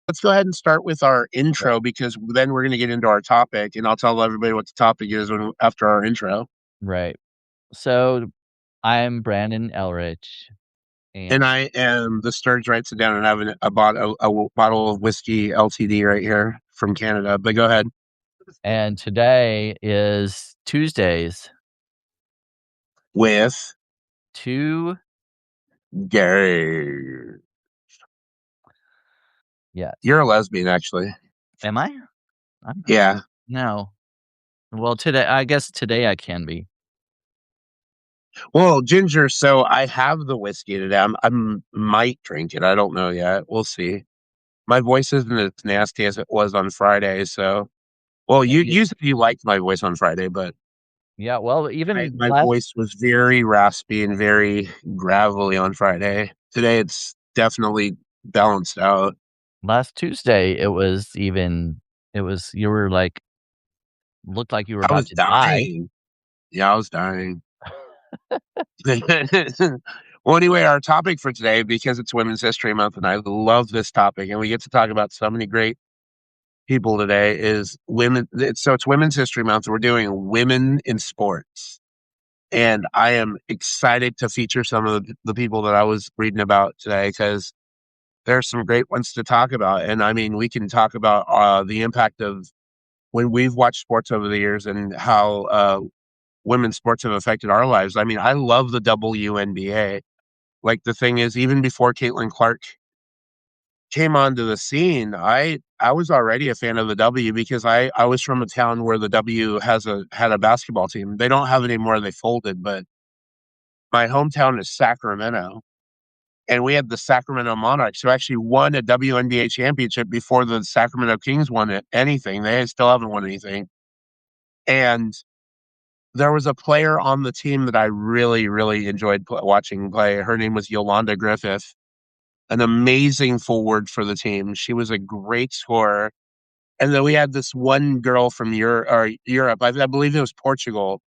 Let's go ahead and start with our Right. intro because then we're going to get into our topic, and I'll tell everybody what the topic is after our intro. Right. So I'm Brandon Ellrich, And and I am the Sturg writes it down, and I have a bottle of whiskey LTD right here from Canada. But go ahead today is Tuesdays. with Two, Gary. yes. You're a lesbian, actually. Am I? I'm not. Yeah. No. Well, I guess today I can be. Well, Ginger. So I have the whiskey today. I might drink it. I don't know yet. We'll see. My voice isn't as nasty as it was on Friday. So, well, Yeah, you said you liked my voice on Friday, but yeah, well, my, even my last voice was very raspy and very gravelly on Friday. Today it's definitely balanced out. last Tuesday, it was you were like looked like you were I about was to die. dying. Yeah, I was dying. Well, anyway, our topic for today, because it's Women's History Month, and I love this topic, and we get to talk about so many great people today, is women. So it's Women's History Month. We're doing women in sports. And I am excited to feature some of the people that I was reading about today because there's some great ones to talk about. And I mean, we can talk about the impact of when we've watched sports over the years and how women's sports have affected our lives. I mean, I love the WNBA. Like the thing is, even before Caitlin Clark came onto the scene, I was already a fan of the W because I was from a town where the W had a basketball team. They don't have it anymore; they folded. But my hometown is Sacramento, and we had the Sacramento Monarchs who actually won a WNBA championship before the Sacramento Kings won anything. They still haven't won anything. And there was a player on the team that I really, really enjoyed watching play. Her name was Yolanda Griffith, an amazing forward for the team. She was a great scorer. And then we had this one girl from Europe. I believe it was Portugal.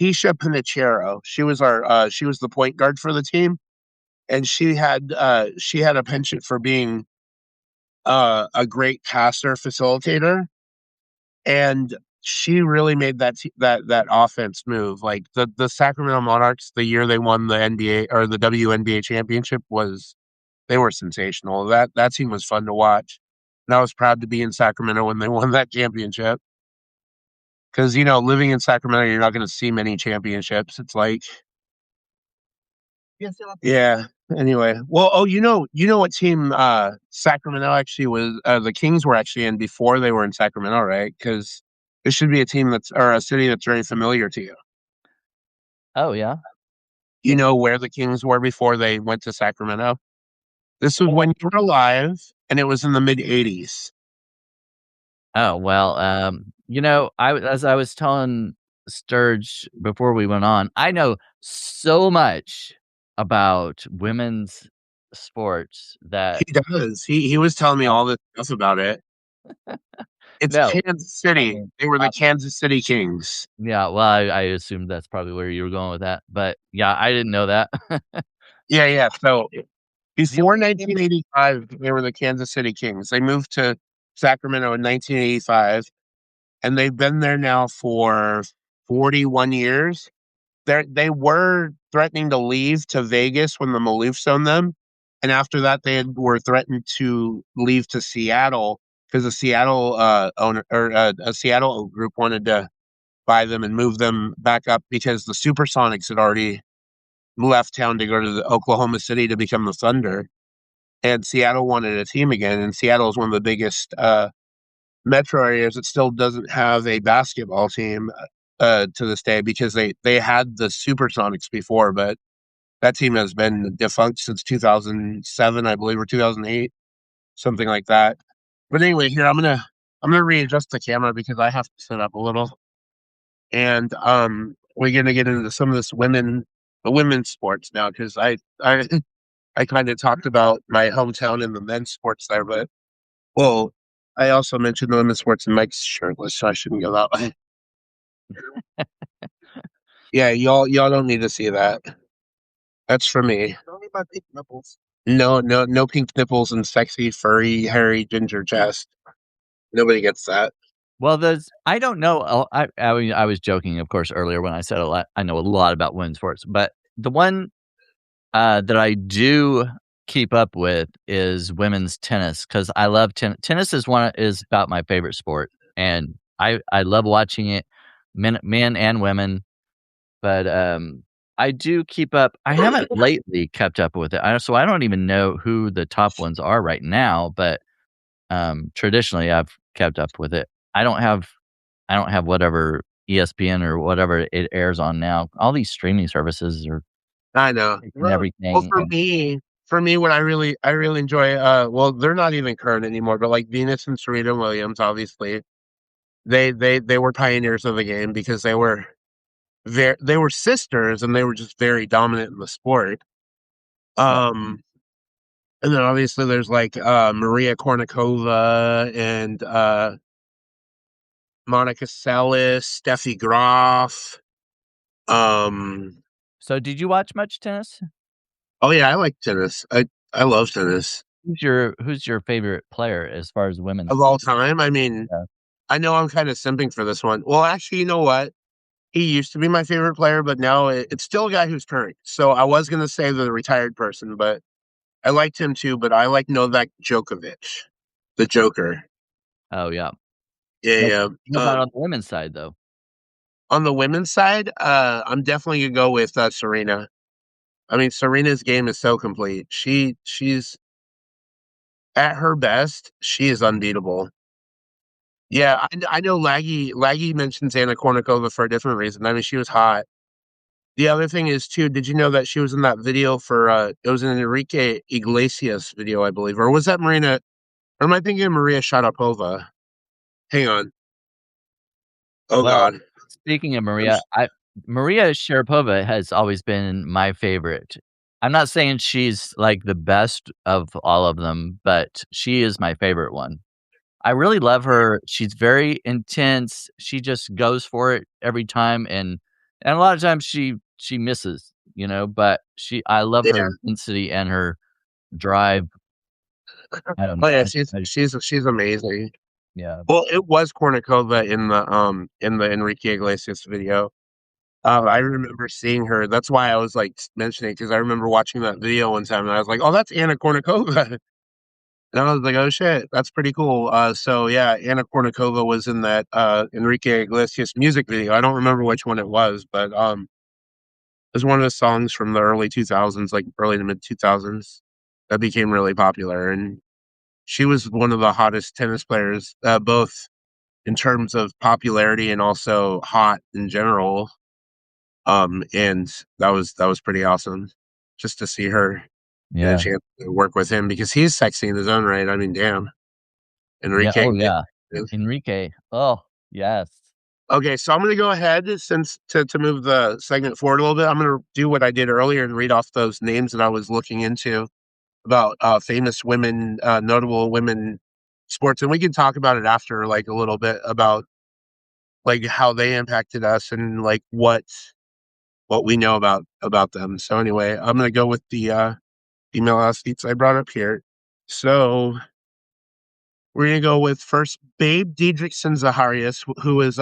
Tisha Panichero. She was the point guard for the team, and she had a penchant for being a great passer facilitator, and she really made that offense move. Like the Sacramento Monarchs, the year they won the NBA or the WNBA championship was they were sensational. That team was fun to watch, and I was proud to be in Sacramento when they won that championship. Because living in Sacramento, you're not going to see many championships. It's like, yeah. Anyway, well, oh, you know what team Sacramento actually was? The Kings were actually in before they were in Sacramento, right? Because this should be a team that's or a city that's very familiar to you. Oh, yeah? You know where the Kings were before they went to Sacramento? This was when you were alive, and it was in the mid '80s. Oh, well, as I was telling Sturge before we went on, I know so much about women's sports He that does. He was telling me uh, all this stuff about it. It's no, Kansas I City. mean, They were the Kansas City Kings. yeah, well, I assumed that's probably where you were going with that, but yeah, I didn't know that. Yeah, yeah. So before 1985, they were the Kansas City Kings. They moved to Sacramento in 1985, and they've been there now for 41 years. They were threatening to leave to Vegas when the Maloofs owned them, and after that, were threatened to leave to Seattle because a Seattle owner or a Seattle group wanted to buy them and move them back up because the Supersonics had already left town to go to Oklahoma City to become the Thunder, and Seattle wanted a team again. And Seattle is one of the biggest metro areas that still doesn't have a basketball team to this day because they had the Supersonics before, but that team has been defunct since 2007, I believe, or 2008, something like that. But anyway, here I'm gonna readjust the camera because I have to set up a little, and we're gonna get into some of the women's sports now because I kind of talked about my hometown and the men's sports there, but well, I also mentioned the women's sports and Mike's shirtless, so I shouldn't go that way. Yeah, y'all don't need to see that. That's for me. no pink nipples and sexy, furry, hairy, ginger chest. Nobody gets that. Well, there's I don't know, I mean, I was joking, of course, earlier when I said a lot I know a lot about women's sports, but the one, that I do keep up with is women's tennis because I love tennis is about my favorite sport, and I love watching it, men and women, but, I do keep up I haven't lately kept up with it, so I don't even know who the top ones are right now, but, traditionally, I've kept up with it. I don't have whatever ESPN or whatever it airs on now. All these streaming services are I know. taking Well, everything and for me, what I really enjoy, well, they're not even current anymore, but like Venus and Serena Williams, obviously, they were pioneers of the game because they were sisters and they were just very dominant in the sport. yeah. Um, and then obviously there's like Maria Kornikova and Monica Seles, Steffi Graf. Um, So did you watch much tennis? oh yeah, I like tennis. I love tennis Who's your favorite player as far as of women's? all time. I mean, Yeah. I know I'm kind of simping for this one. Well, actually, you know what? He used to be my favorite player, but now it's still a guy who's current. So I was gonna say the retired person, but I liked him too. But I like Novak Djokovic, the Joker. Oh, yeah. Yeah, What yeah. what about on the women's side, though? On the women's side, I'm definitely gonna go with Serena. I mean, Serena's game is so complete. She's at her best. She is unbeatable. Yeah, I know. Laggy mentions Anna Kournikova for a different reason. I mean, she was hot. The other thing is too, did you know that she was in that video for it was an Enrique Iglesias video, I believe, or was that Marina? Or am I thinking of Maria Sharapova? Hang on. Oh Well, God. speaking of I'm Maria, s- Maria Sharapova has always been my favorite. I'm not saying she's, like, the best of all of them, but she is my favorite one. I really love her. She's very intense. She just goes for it every time, and a lot of times she misses, but she I love her Yeah. intensity and her drive. I don't Oh know. yeah, I just she's amazing. yeah. Well, it was Kournikova in the Enrique Iglesias video. I Oh, remember seeing her. That's why I was like mentioning because I remember watching that video one time and I was like, "Oh, that's Anna Kournikova." And I was like, "Oh shit, that's pretty cool." So yeah, Anna Kournikova was in that Enrique Iglesias music video. I don't remember which one it was, but it was one of the songs from the early 2000s, like early to mid 2000s, that became really popular. And she was one of the hottest tennis players, both in terms of popularity and also hot in general. And that was pretty awesome just to see her get a yeah. chance to work with him because he's sexy in his own right. I mean, damn, Yeah, Enrique. oh, yeah. Enrique. Oh, yes. Okay, so I'm gonna go ahead since to move the segment forward a little bit. I'm gonna do what I did earlier and read off those names that I was looking into about famous women, notable women sports, and we can talk about it after, like a little bit about like how they impacted us and like what we know about them. So anyway, I'm gonna go with the female athletes I brought up here. So we're gonna go with first Babe Diedrichson Zaharias, who is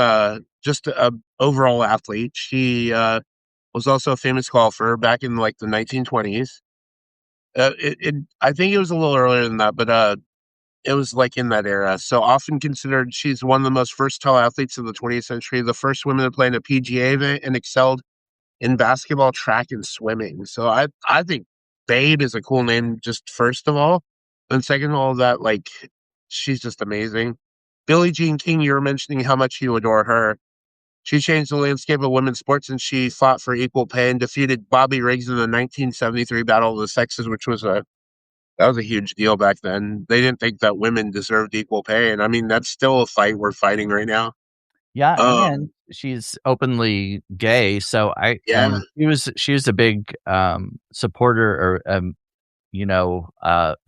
just a overall athlete. She was also a famous golfer back in like the 1920s. I think it was a little earlier than that, but it was like in that era. So often considered, she's one of the most versatile athletes of the 20th century. The first woman to play in a PGA event and excelled in basketball, track, and swimming. So I think Babe is a cool name, just first of all, and second of all, that like she's just amazing. Billie Jean King, you were mentioning how much you adore her. She changed the landscape of women's sports, and she fought for equal pay and defeated Bobby Riggs in the 1973 Battle of the Sexes, which was a that was a huge deal back then. They didn't think that women deserved equal pay, and I mean that's still a fight we're fighting right now. Yeah, and Um, she's openly gay, so I yeah. and she was a big, supporter or,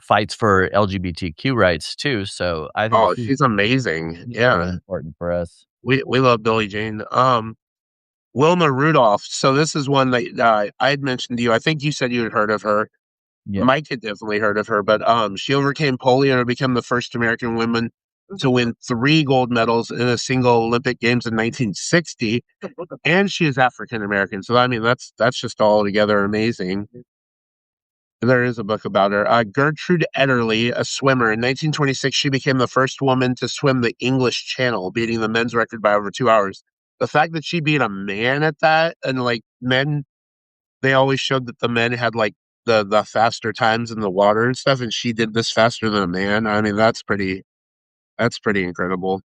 fights for LGBTQ rights too, so I think Oh, she's amazing. she's really Yeah. important for us. We love Billie Jean. Wilma Rudolph. So this is one that I had mentioned to you. I think you said you had heard of her. Yeah. Mike had definitely heard of her, but she overcame polio and became the first American woman to win 3 gold medals in a single Olympic Games in 1960, and she is African American. So I mean, that's just all together amazing. There is a book about her. Gertrude Ederle, a swimmer. In 1926, she became the first woman to swim the English Channel, beating the men's record by over 2 hours. The fact that she beat a man at that, and like men, they always showed that the men had like the faster times in the water and stuff, and she did this faster than a man. I mean, that's pretty incredible.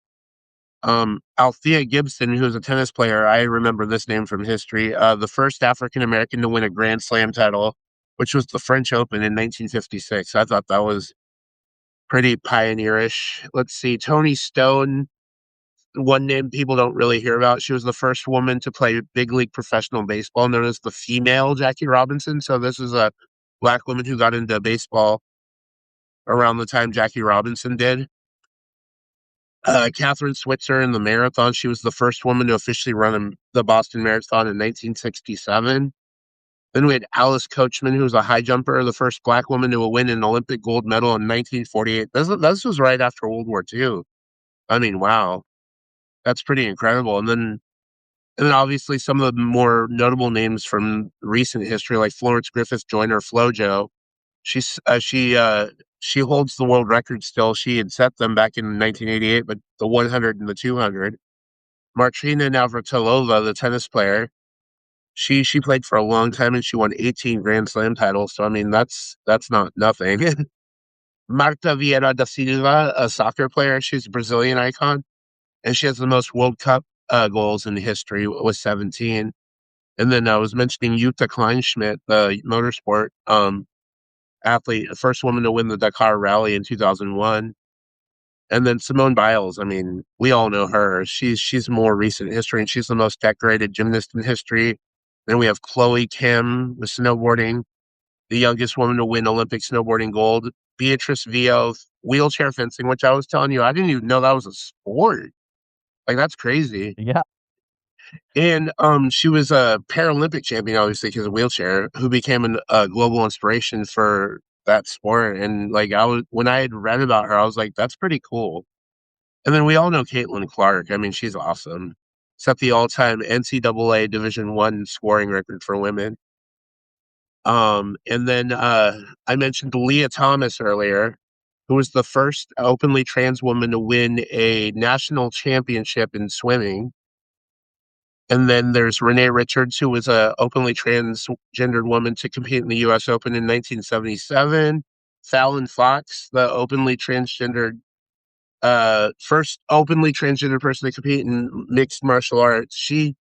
Althea Gibson, who's a tennis player, I remember this name from history. The first African American to win a Grand Slam title, which was the French Open in 1956. I thought that was pretty pioneerish. Let's see, Tony Stone, one name people don't really hear about. She was the first woman to play big league professional baseball, known as the female Jackie Robinson. So this is a black woman who got into baseball around the time Jackie Robinson did. Catherine Switzer in the marathon. She was the first woman to officially run the Boston Marathon in 1967. Then we had Alice Coachman, who was a high jumper, the first black woman to win an Olympic gold medal in 1948. This was right after World War II. I mean, wow, that's pretty incredible. And then obviously some of the more notable names from recent history, like Florence Griffith Joyner, FloJo. She's she holds the world record still. She had set them back in 1988, but the 100 and the 200. Martina Navratilova, the tennis player, she played for a long time and she won 18 Grand Slam titles. So I mean, that's not nothing. Marta Vieira da Silva, a soccer player, she's a Brazilian icon, and she has the most World Cup goals in history with 17. And then I was mentioning Jutta Kleinschmidt, the motorsport athlete, the first woman to win the Dakar Rally in 2001. And then Simone Biles, I mean, we all know her. She's more recent history, and she's the most decorated gymnast in history. Then we have Chloe Kim with snowboarding, the youngest woman to win Olympic snowboarding gold. Beatrice Vio, wheelchair fencing, which I was telling you, I didn't even know that was a sport. Like that's crazy. Yeah. And she was a Paralympic champion, obviously, because of wheelchair, who became a global inspiration for that sport. And like I was, when I had read about her, I was like, that's pretty cool. And then we all know Caitlin Clark. I mean, she's awesome. Set the all-time NCAA Division I scoring record for women. And then I mentioned Leah Thomas earlier, who was the first openly trans woman to win a national championship in swimming. And then there's Renee Richards, who was a openly transgendered woman to compete in the U.S. Open in 1977. Fallon Fox, the openly transgendered first openly transgender person to compete in mixed martial arts. She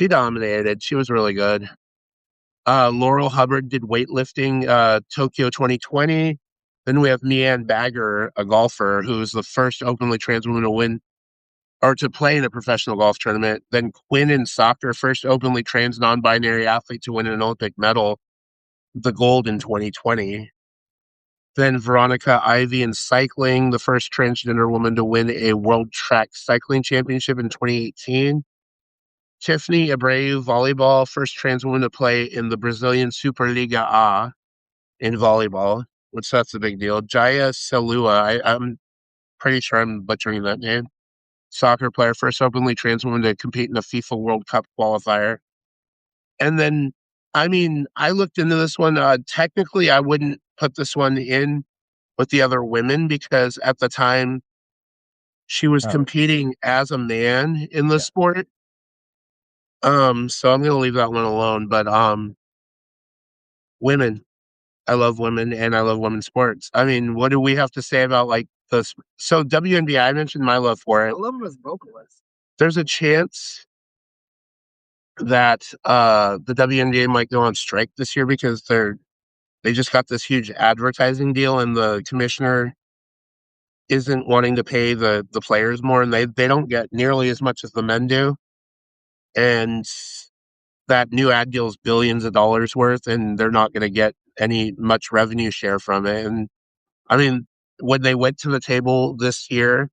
dominated. She was really good. Laurel Hubbard did weightlifting, Tokyo 2020. Then we have Meanne Bagger, a golfer, who was the first openly trans woman to win or to play in a professional golf tournament. Then Quinn in soccer, first openly trans non-binary athlete to win an Olympic medal, the gold in 2020. Then Veronica Ivy in cycling, the first transgender woman to win a World Track Cycling Championship in 2018. Tiffany Abreu, volleyball, first trans woman to play in the Brazilian Superliga A in volleyball, which that's a big deal. Jaya Selua, I'm pretty sure I'm butchering that name. Soccer player, first openly trans woman to compete in a FIFA World Cup qualifier. And then, I mean, I looked into this one. Technically, I wouldn't put this one in with the other women because at the time she was Oh, competing as a man in the yeah. sport. So I'm gonna leave that one alone. But women, I love women and I love women's sports. I mean, what do we have to say about like the so WNBA? I mentioned my love for it. I love them as vocalists. There's a chance that the WNBA might go on strike this year because they just got this huge advertising deal and the commissioner isn't wanting to pay the players more and they don't get nearly as much as the men do. And that new ad deal is billions of dollars worth and they're not going to get any much revenue share from it. And I mean, when they went to the table this year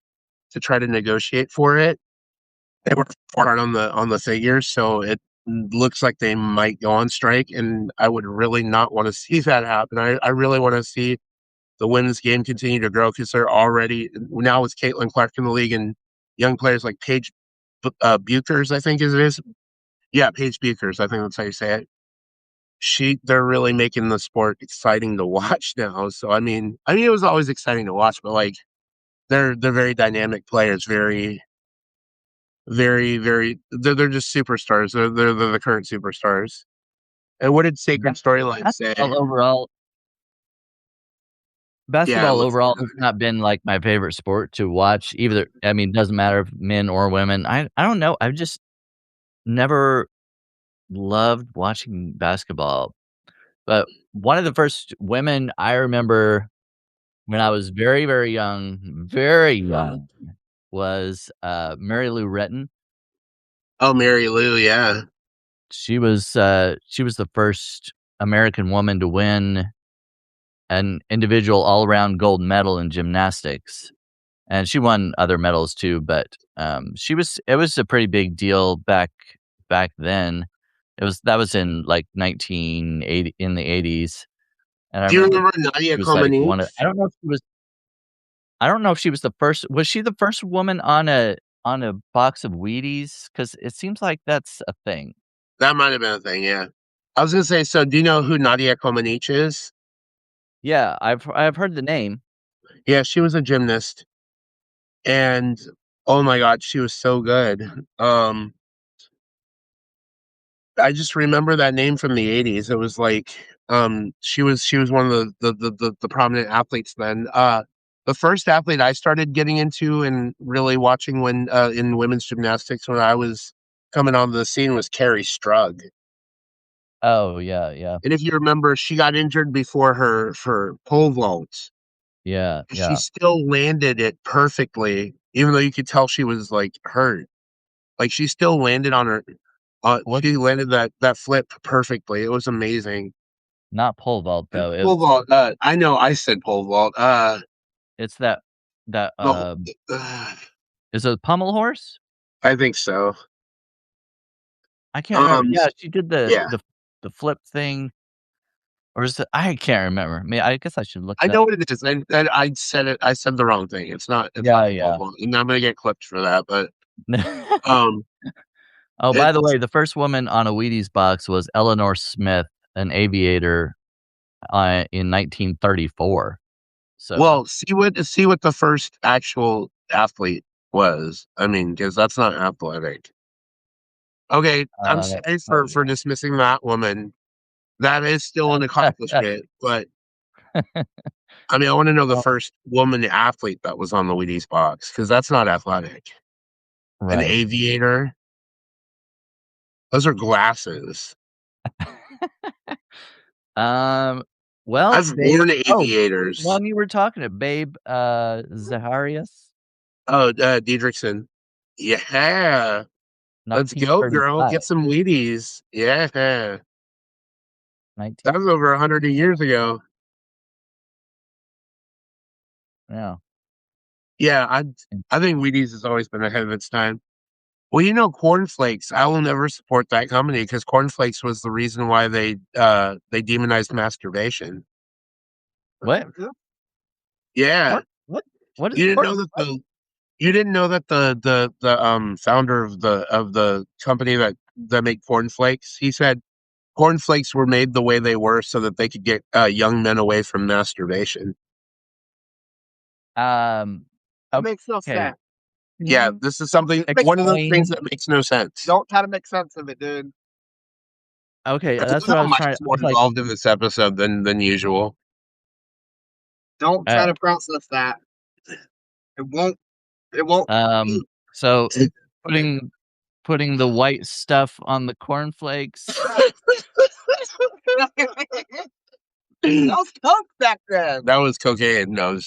to try to negotiate for it, they were hard on the figures. So looks like they might go on strike, and I would really not want to see that happen. I really want to see the women's game continue to grow because they're already now with Caitlin Clark in the league and young players like Paige Buchers, I think it is. Yeah, Paige Buchers, I think that's how you say it. They're really making the sport exciting to watch now. So I mean, it was always exciting to watch, but like they're very dynamic players, very. They're just superstars. They're the current superstars. And what did Sacred Storyline say? Basketball overall Yeah, basketball let's overall has not been, like, my favorite sport to watch either. I mean, it doesn't matter if men or women. I don't know, I've just never loved watching basketball, but one of the first women I remember when I was very young, was, Mary Lou Retton. Oh, Mary Lou, yeah. She was the first American woman to win an individual all-around gold medal in gymnastics, and she won other medals too, but, she was it was a pretty big deal back then. That was in, like, 1980 in the '80s, and I Do you remember remember Nadia she was, like, one of Comaneci? I don't know if she was the first was she the first woman on a box of Wheaties? Because it seems like that's a thing. That might have been a thing, yeah. I was gonna say, so do you know who Nadia Comaneci is? Yeah, I've heard the name. Yeah, she was a gymnast, and oh my god, she was so good. Um, I just remember that name from the '80s. It was like, she was one of the prominent athletes then. The first athlete I started getting into and really watching when in women's gymnastics when I was coming on the scene was Carrie Strug. Oh, yeah, yeah. And if you remember, she got injured before her pole vault. Yeah, She yeah. still landed it perfectly, even though you could tell she was like hurt. Like she still landed on her. What She landed that flip perfectly. It was amazing. not pole vault, though. Pole vault. I know. I said pole vault. It's that, The, is it pommel horse? I think so. I can't remember. Um, Yeah, she did yeah, the flip thing, or is it I can't remember. I guess I should look I it up. know what it is, and I said it. I said the wrong thing. It's not Yeah, pole yeah. vault, and I'm gonna get clipped for that. But um, Oh, by the it's way, the first woman on a Wheaties box was Eleanor Smith, an aviator, in 1934. So, well, see what the first actual athlete was. I mean, because that's not athletic. Okay, I'm sorry oh, for dismissing that woman. That is still an yeah. accomplishment, but I mean, I want to know the Well, first woman athlete that was on the Wheaties box because that's not athletic. An right. aviator, those are glasses. Um, well, I've Babe worn which aviators. one you were talking to? Babe, Zaharias? Oh, Diedrichson. Yeah, let's go, girl. 1935. Get some Wheaties. Yeah, that 19 was over 100 years ago. yeah. Yeah, I think Wheaties has always been ahead of its time. Well, cornflakes. I will never support that company because cornflakes was the reason why they demonized masturbation. What? Yeah, What is you didn't corn know that the founder of the company that make cornflakes. He said cornflakes were made the way they were so that they could get young men away from masturbation. um, That makes no okay. sense. Can Yeah, you this is something one of those things explain that makes no sense. Don't try to make sense of it, dude. okay, I that's love what I how was trying Mike's I more was like, involved in this episode than usual. Don't try uh, to process that. It won't. It won't. um, so putting putting the white stuff on the cornflakes, That was coke back then. That was cocaine. No,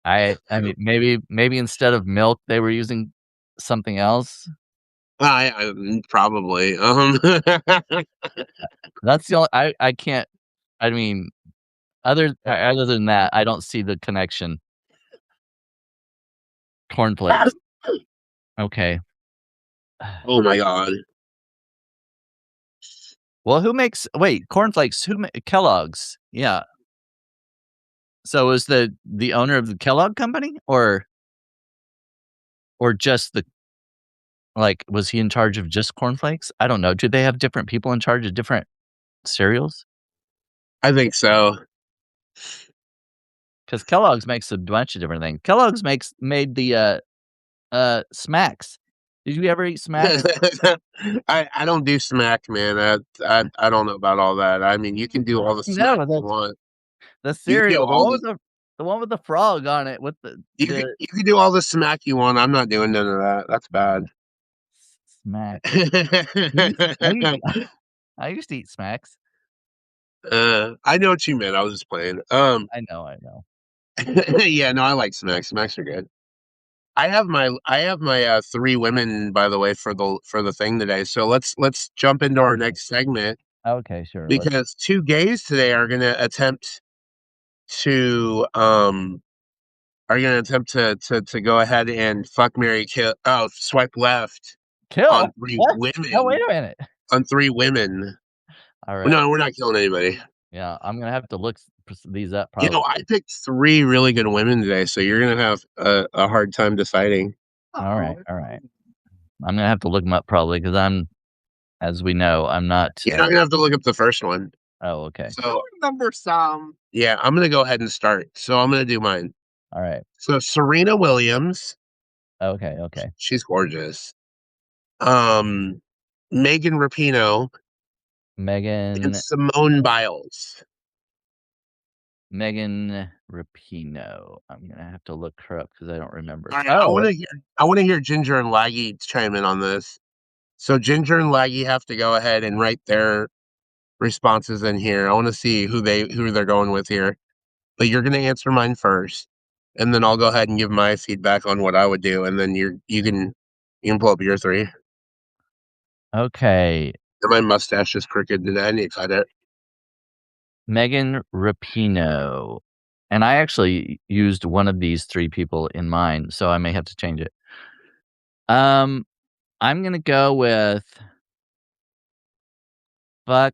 I mean, maybe instead of milk, they were using something else? probably. That's the only I can't I mean, other than that, I don't see the connection. Cornflakes. Okay. Oh my God. Well, who makes wait, cornflakes, Kellogg's, yeah. So is the owner of the Kellogg Company or just the like, was he in charge of just cornflakes? I don't know. Do they have different people in charge of different cereals? I think so. Because Kellogg's makes a bunch of different things. Kellogg's made the, Smacks. Did you ever eat Smacks? I don't do smack, man. I don't know about all that. I mean, you can do all the smack No, you want. the You can do cereal, all the one with the frog on it with the you can do all the smack you want. I'm not doing none of that. That's bad. Smacks. I used I used to eat Smacks. I know what you meant. I was just playing. I know. Yeah, no, I like smacks. Smacks are good. I have my three women, by the way, for the thing today. So let's jump into our Okay. next segment Okay, sure, let's because two gays today to um are gonna attempt to go ahead and fuck Mary kill swipe left kill? on three What? No, wait women. a minute. On three women. Alright. No, we're not killing anybody. Yeah, I'm gonna have to look these up You know, probably. I picked three really good women today, so you're gonna have a hard time deciding. Alright, alright. I'm gonna have to look them up probably because as we know, I'm not, You're not gonna have to look up the first one. oh, okay. So remember some. Yeah, I'm gonna go ahead and start. So I'm gonna do mine. Alright. So Serena Williams, Okay, okay. she's gorgeous. Um, Megan Rapinoe and Megan Simone Biles. Megan Rapinoe. I'm gonna have to look her up because I don't remember. All right, Oh, I want to hear Ginger and Laggy chime in on this. So Ginger and Laggy have to go ahead and write their responses in here. I want to see who they're going with here. But you're gonna answer mine first, and then I'll go ahead and give my feedback on what I would do, and then you can pull up your three. okay. And my mustache is crooked today. I need to cut it. Megan Rapinoe. And I actually used one of these 3 people in mine, so I may have to change it. Um, I'm gonna go with fuck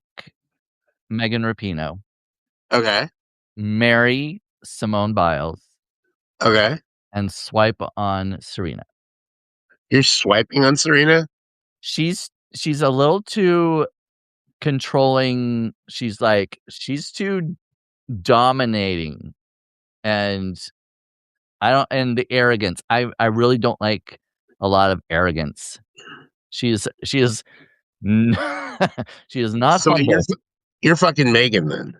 Megan Rapinoe, Okay. marry Simone Biles, Okay. and swipe on Serena. You're swiping on Serena? She's a little too controlling. She's too dominating, and I don't and the arrogance. I really don't like a lot of arrogance. She is n she is not So humble. you're fucking Megan then.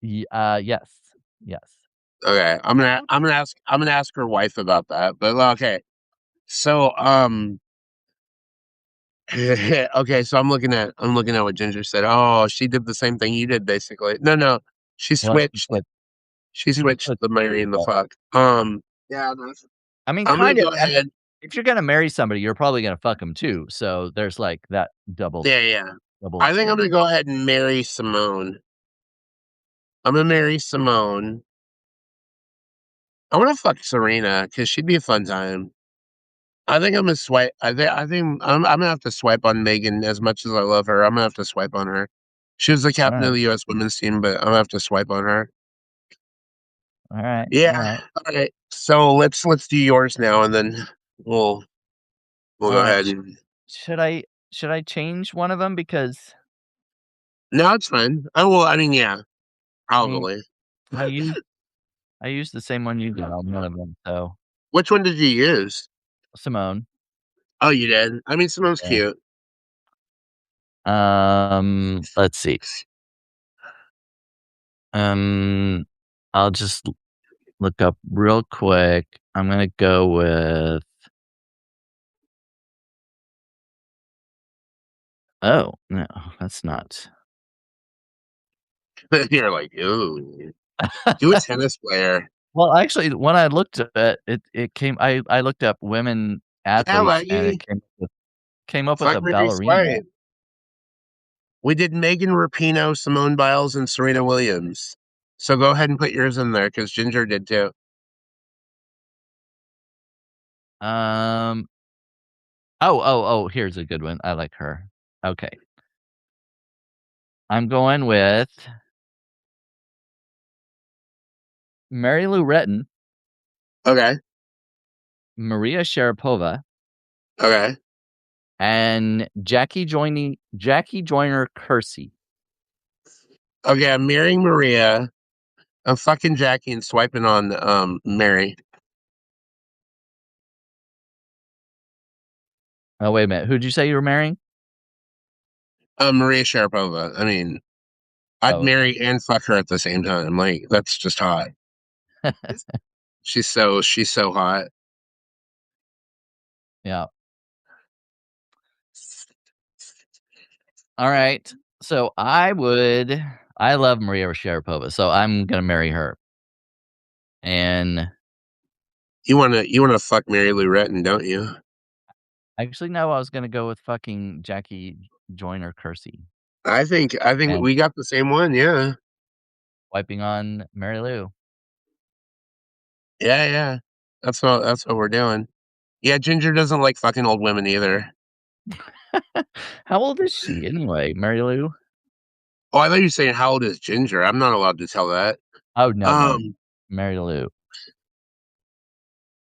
Yes. Yes. Okay. I'm gonna ask her wife about that. But okay. So okay, so I'm looking at what Ginger said. Oh, she did the same thing you did basically. No, no. She What? switched. She She switched put the marry and the fuck. Yeah, I mean, I'm gonna kind of. go I mean, ahead. if you're gonna marry somebody, you're probably gonna fuck them too, so there's, like, that Yeah, yeah. double I think I'm gonna go ahead and marry Simone. I'm gonna marry Simone. I wanna fuck Serena because she'd be a fun time. I think I'm gonna swipe. I think I'm gonna have to swipe on Megan as much as I love her. I'm gonna have to swipe on her. She was the captain of alright, the U.S. women's team, but I'm gonna have to swipe on her. alright, Yeah. alright, All right. So let's do yours now, and then we'll we'll go alright. ahead and. Should I change one of them because No, it's fine. I will. I mean, yeah, I mean, probably. I used I used the same one you did on one of them, so Which one did you use? Simone. Oh, you did. I mean, Simone's Yeah. cute. Let's see. Um, I'll just look up real quick. I'm gonna go with oh, no, that's not You're like, ooh, do a tennis player. well, actually, when I looked at it, it came I looked up women Yeah, athletes, and it Leggy. came up with Fuck a Mary ballerina. Swipe. We did Megan Rapinoe, Simone Biles, and Serena Williams. So go ahead and put yours in there because Ginger did too. Um, Oh, here's a good one. I like her. Okay. I'm going with Mary Lou Retton, Okay. Maria Sharapova, Okay. and Jackie Joyner Kersey. Okay. I'm marrying Maria. I'm fucking Jackie and swiping on Mary. Oh, wait a minute. Who'd you say you were marrying? Maria Sharapova. I mean, I'd Oh, okay. marry and fuck her at the same time. Like that's just hot. She's so hot. Yeah. All right. So I love Maria Sharapova, so I'm gonna marry her. And You wanna fuck Mary Lou Retton, don't you? actually, no, I was gonna go with fucking Jackie Joyner Kersey I think and we got the same one. Yeah. wiping on Mary Lou. Yeah. Yeah. That's what we're doing. Yeah. Ginger doesn't like fucking old women either. How old is she anyway, Mary Lou? Oh, I thought you were saying how old is Ginger. I'm not allowed to tell that. Oh, no, no. Um, Mary Lou.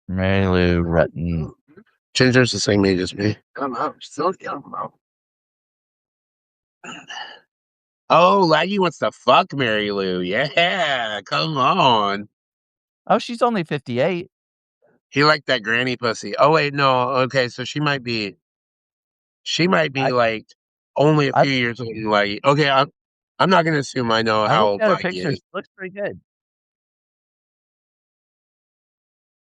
Mary Lou Retton. Ginger's the same age as me. I don't know. She's so young, though. Oh, Laggy wants to fuck Mary Lou. Yeah, come on. Oh, she's only 58. He liked that granny pussy. Oh wait, no. Okay, so she might be I like only a I few years older than Laggy. Okay, I'm not gonna assume I know I how looked old at her Laggy picture. is. She looks pretty good.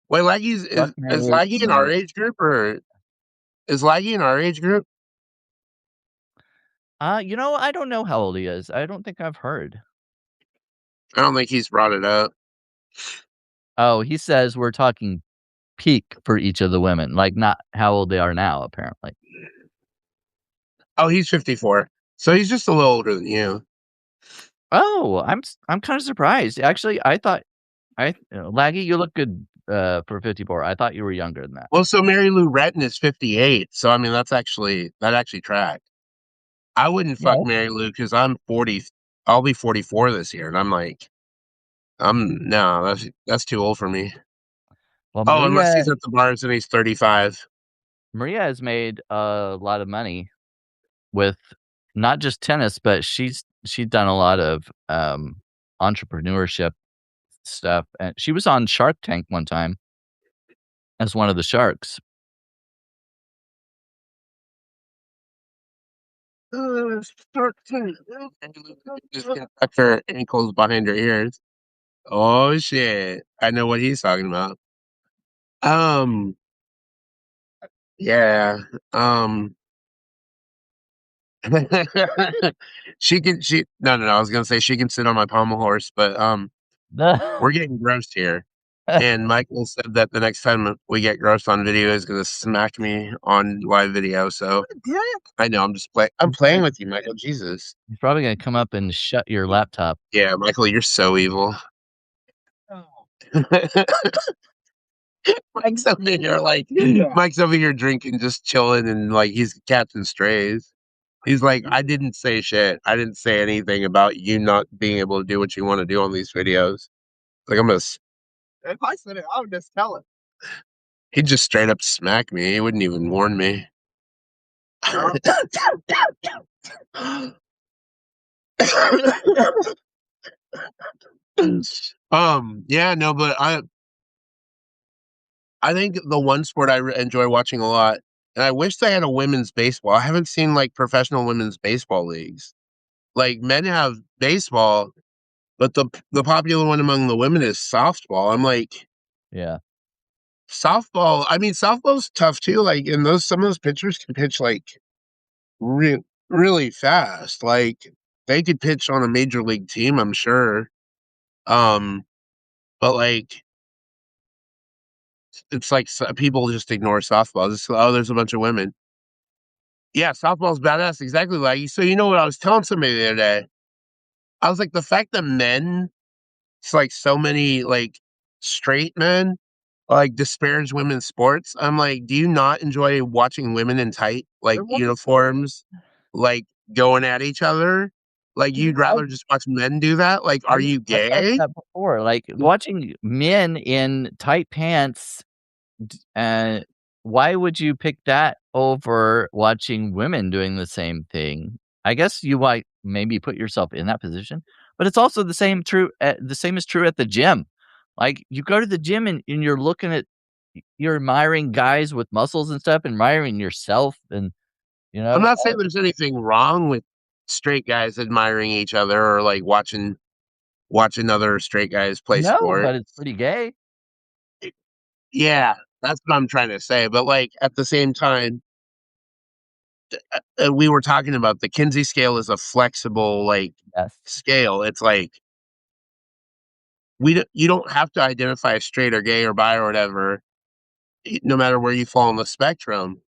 Wait, Laggy's Fuck, is Mary is Lou, Laggy in our no. age group or is Laggy in our age group? I don't know how old he is. I don't think I've heard. I don't think he's brought it up. Oh, he says we're talking peak for each of the women, like, not how old they are now, apparently. Oh, he's 54. So he's just a little older than you. Oh, I'm kinda surprised. Actually, I thought Laggy, you look good, for 54. I thought you were younger than that. Well, so Mary Lou Retton is 58. So I mean that actually tracked. I wouldn't Yeah, fuck Mary Lou because I'm 40. I'll be 44 this year, and I'm like, no, that's too old for me. well, Oh, unless he's at the bars and he's 35. Maria has made a lot of money with not just tennis, but she's done a lot of, entrepreneurship stuff, and she was on Shark Tank one time as one of the sharks. Just gonna tuck her ankles behind her ears. Oh shit! I know what he's talking about. Um, yeah. Um, she no, I was gonna say she can sit on my pommel horse, but we're getting grossed here. And Michael said that the next time we get grossed on video, he's gonna smack me on live video. So I know I'm playing with you, Michael. Jesus. He's probably gonna come up and shut your laptop. Yeah, Michael, you're so evil. Mike's over here drinking, just chilling, and like he's catching strays. He's like, I didn't say shit. I didn't say anything about you not being able to do what you want to do on these videos. Like I'm gonna. If I said it, I would just tell it. He'd just straight up smack me. He wouldn't even warn me. Yeah, no, but I think the one sport enjoy watching a lot, and I wish they had a women's baseball. I haven't seen like professional women's baseball leagues. Like men have baseball, but the popular one among the women is softball. I'm like, Yeah. softball. I mean, softball's tough too. Like, and those some of those pitchers can pitch like really fast. Like, they could pitch on a major league team, I'm sure. Um, but like, it's like people just ignore softball. Oh, there's a bunch of women. Yeah, softball's badass. Exactly. Like, so you know what I was telling somebody the other day? I was like, the fact that men, it's like so many like straight men like disparage women's sports. I'm like, do you not enjoy watching women in tight like uniforms, like going at each other? Like you'd rather just watch men do that? Like, are you I've thought gay? that before, like, watching men in tight pants, uh, why would you pick that over watching women doing the same thing? I guess you might maybe put yourself in that position, but it's also the same is true at the gym. Like, you go to the gym and you're looking at you're admiring guys with muscles and stuff, admiring yourself and, you I'm know not saying there's anything wrong with straight guys admiring each other or like watching other straight guys play No, sport. but it's pretty gay. Yeah, that's what I'm trying to say. But like at the same time, we were talking about the Kinsey scale is a flexible like Yes. scale. It's like you don't have to identify as straight or gay or bi or whatever, no matter where you fall on the spectrum.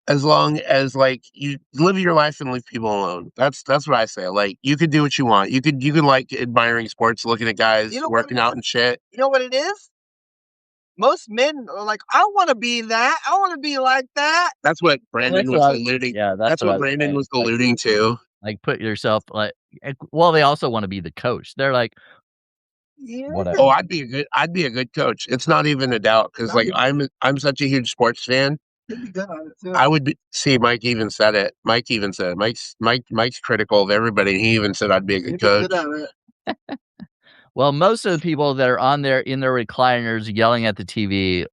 As long as like you live your life and leave people alone. That's what I say. Like you could do what you want. You could like admiring sports, looking at guys working out and shit. You know what it is? Most men are like, I want to be that. I want to be like that. That's what Well, Brandon that's what was I was alluding. yeah, that's That's what I what was Brandon saying. was alluding to. Like, put yourself, like well, they also wanna be the coach. They're like, Yeah. Oh, "Whatever." I'd be a good coach. It's not even a doubt because like I'm such a huge sports fan. He'd be good on it too. I would be see, Mike even said it. Mike even said it. Mike's critical of everybody. He even said I'd be a good He'd be coach. good on it. Well, most of the people that are on there in their recliners yelling at the TV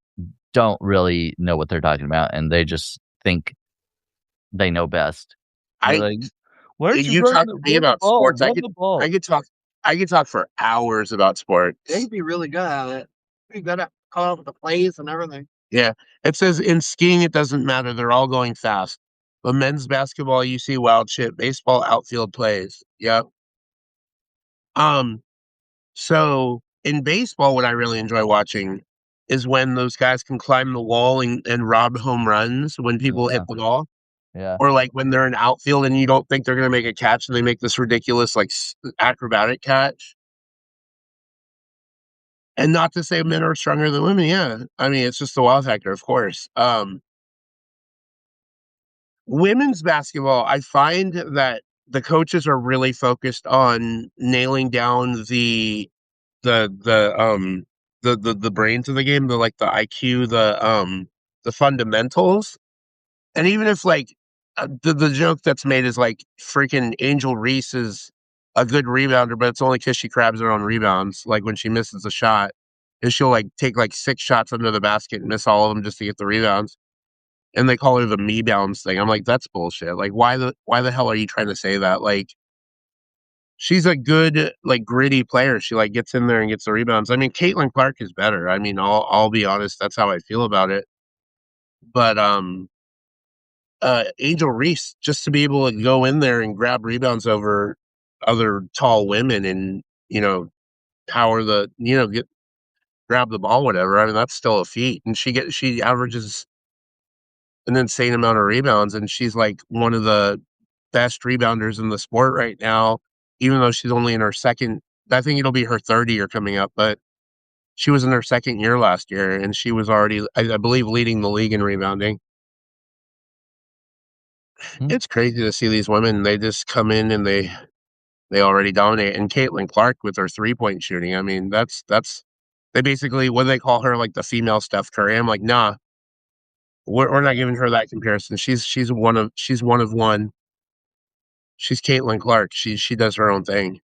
don't really know what they're talking about, and they just think they know best. They're I like, "Why don't you you talk to me run the about ball, sports. run the I ball." could talk I could talk for hours about sports. Yeah, he'd be really good at it. He'd be good at coming up with the plays and everything. Yeah. It says in skiing it doesn't matter. They're all going fast. But men's basketball, you see wild shit. Baseball outfield plays. Yep. Um, so in baseball, what I really enjoy watching is when those guys can climb the wall and rob home runs when people hit Yeah, the ball. yeah. Or like when they're in outfield and you don't think they're gonna make a catch and they make this ridiculous like acrobatic catch. And not to say men are stronger than women, yeah. I mean, it's just the wow factor, of course. Women's basketball, I find that the coaches are really focused on nailing down the, the brains of the game, the IQ, the fundamentals. And even if, like, the joke that's made is, like, freaking Angel Reese is a good rebounder, but it's only because she grabs her own rebounds, like, when she misses a shot, and she'll, like, take, like, 6 shots under the basket and miss all of them just to get the rebounds, and they call her the me bounds thing. I'm like, "That's bullshit." Like, why the hell are you trying to say that? Like, she's a good, like, gritty player. She, like, gets in there and gets the rebounds. I mean, Caitlin Clark is better. I mean, I'll be honest, that's how I feel about it. But, Angel Reese, just to be able to go in there and grab rebounds over other tall women and, power get grab the ball, whatever. I mean, that's still a feat. And she averages an insane amount of rebounds, and she's like one of the best rebounders in the sport right now, even though she's only in her second. I think it'll be her third year coming up, but she was in her second year last year, and she was already, I believe, leading the league in rebounding. Hmm. It's crazy to see these women. They just come in and they already dominate. And Caitlin Clark with her 3-point shooting. I mean, that's they basically what do they call her, like the female Steph Curry. I'm like, nah, we're not giving her that comparison. She's one of one. She's Caitlin Clark. She does her own thing.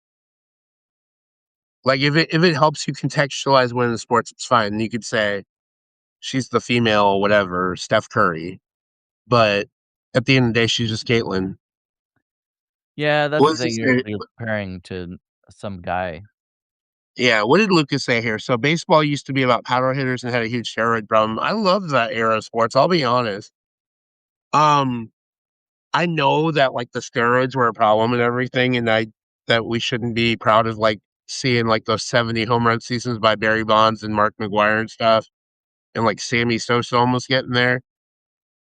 Like if it helps you contextualize women's sports, it's fine. You could say she's the female whatever, Steph Curry. But at the end of the day, she's just Caitlin. Yeah, that's What the does it thing, say? you're comparing to some guy. Yeah, what did Lucas say here? So baseball used to be about power hitters and had a huge steroid problem. I love that era of sports, I'll be honest. Um, I know that like the steroids were a problem and everything, and I that we shouldn't be proud of like seeing like those 70 home run seasons by Barry Bonds and Mark McGwire and stuff, and like Sammy Sosa almost getting there.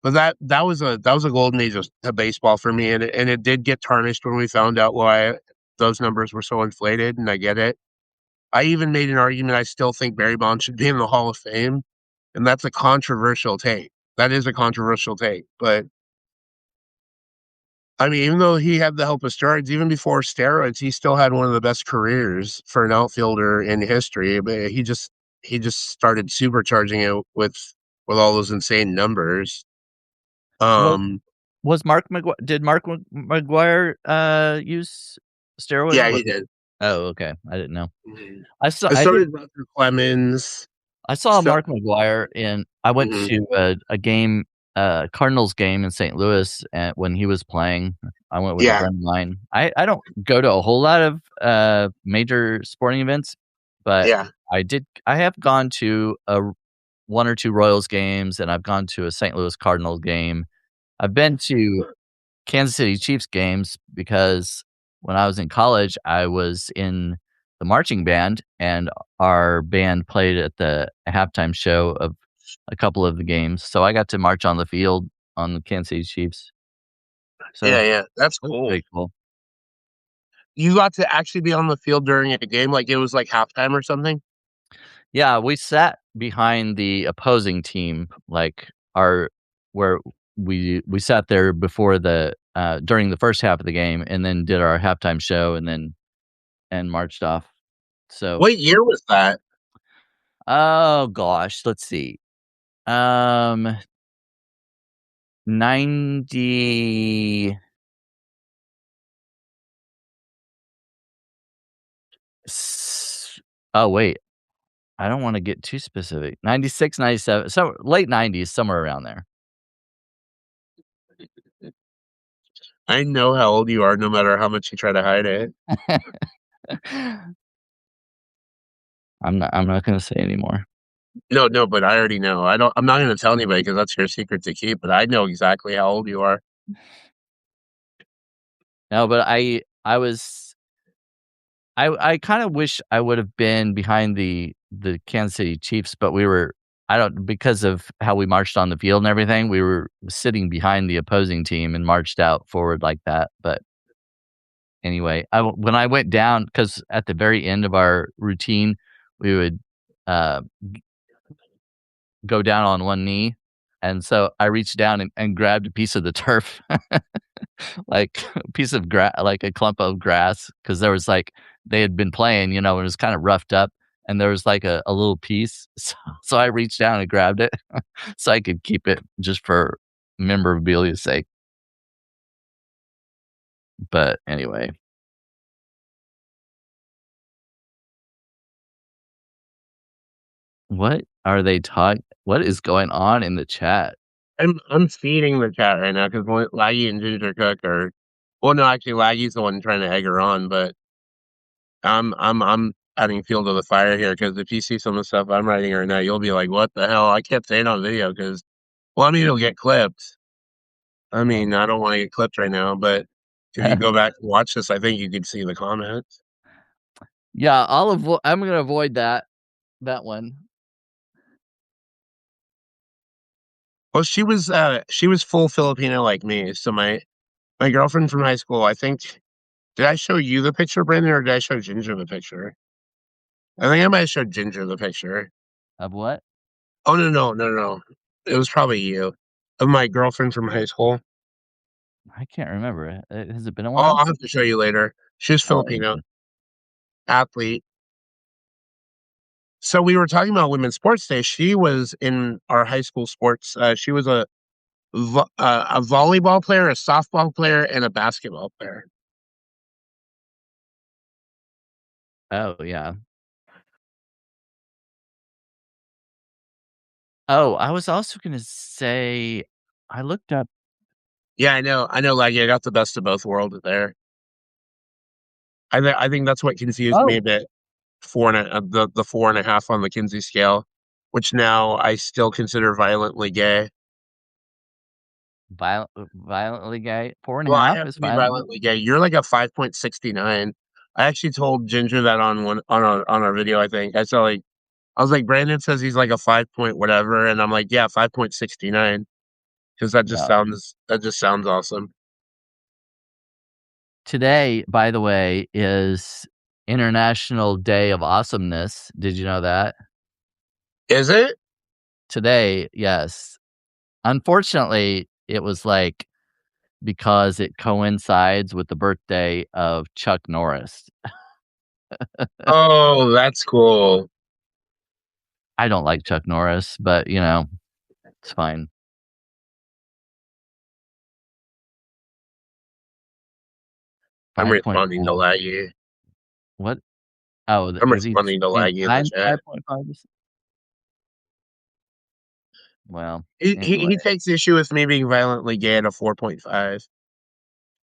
But that was a golden age of baseball for me, and it did get tarnished when we found out why those numbers were so inflated, and I get it. I even made an argument I still think Barry Bonds should be in the Hall of Fame. and that's a controversial take. That is a controversial take, but I mean, even though he had the help of steroids, even before steroids, he still had one of the best careers for an outfielder in history. But he just started supercharging it with all those insane numbers. Was Um, was Mark McGwire did Mark McGwire, use steroids? yeah, What he did. Oh, okay, I didn't know. Mhm. I So did did Roger Clemens. I saw So, Mark McGwire I went mhm. to a game, Cardinals game in St. Louis, when he was playing. I went with a Yeah, friend of mine. I don't go to a whole lot of, major sporting events, but yeah, I have gone to 1 or 2 Royals games, and I've gone to a St. Louis Cardinals game. I've been to Kansas City Chiefs games because when I was in college, I was in the marching band, and our band played at the halftime show of a couple of the games. So I got to march on the field on the Kansas City Chiefs. So yeah, yeah. That's that's cool. pretty cool. You got to actually be on the field during a game, like it was like halftime or something. Yeah, we sat behind the opposing team, like our where we sat there before during the first half of the game, and then did our halftime show, and marched off. So, What year was that? oh gosh, let's see. Um, 90 s oh, wait, I don't wanna get too specific. 96, 97, so late '90s, somewhere around there. I know how old you are, no matter how much you try to hide it. I'm not gonna say anymore. No, no, but I already know. I'm not gonna tell anybody because that's your secret to keep, but I know exactly how old you are. No, but I kinda wish I would've been behind the Kansas City Chiefs, but I don't because of how we marched on the field and everything, we were sitting behind the opposing team and marched out forward like that, but anyway, when I went down, because at the very end of our routine, we would, uh, go down on one knee, and so I reached down and grabbed a piece of the turf, like a piece of like a clump of grass, because there was like they had been playing, and it was kinda roughed up, and there was like a little piece, so I reached down and grabbed it so I could keep it just for memorabilia's sake, but anyway. What is going on in the chat? I'm feeding the chat right now because Laggy and Ginger Cook are well, no, actually, Laggy's the one trying to egg her on, but I'm adding fuel to the fire here because if you see some of the stuff I'm writing right now, you'll be like, "What the hell?" I can't say it on video because, well, I mean, it'll get clipped. I mean, I don't wanna get clipped right now, but if you go back and watch this, I think you could see the comments. Yeah, I'm gonna avoid that one. Well, she was full Filipino like me, so my girlfriend from high school, I think did I show you the picture, Brandon, or did I show Ginger the picture? I think I might have showed Ginger the picture. Of what? Oh, no, no, no, no. It was probably you. Of my girlfriend from high school. I can't remember. Has it been a Oh, while? I'll have to show you later. She was Oh, Filipino, okay. athlete. So we were talking about women's sports day. She was in our high school sports. She was a volleyball player, a softball player, and a basketball player. Oh, yeah. Oh, I was also gonna say I looked up Yeah, I know. Like, I got the best of both worlds there. I think that's what confused me Oh, a bit. The 4.5 on the Kinsey scale, which now I still consider violently gay. violently gay. Four and a Well, I half have is to be violently violently gay. You're like a 5.69. I actually told Ginger that on our video, I think. I was like, "Brandon says he's like a 5 point whatever," and I'm like, "Yeah, 5.69," because Yeah. that just sounds awesome. Today, by the way, is International Day of Awesomeness. Did you know that? Is it? today, yes. Unfortunately, it was like because it coincides with the birthday of Chuck Norris. Oh, that's cool. I don't like Chuck Norris, but, you know, it's fine. I'm responding to 5.5. Laggy. What? Oh, I'm is he responding to saying Laggy in the I'm chat. 5.5? Well, He anyway. takes issue with me being violently gay at a 4.5.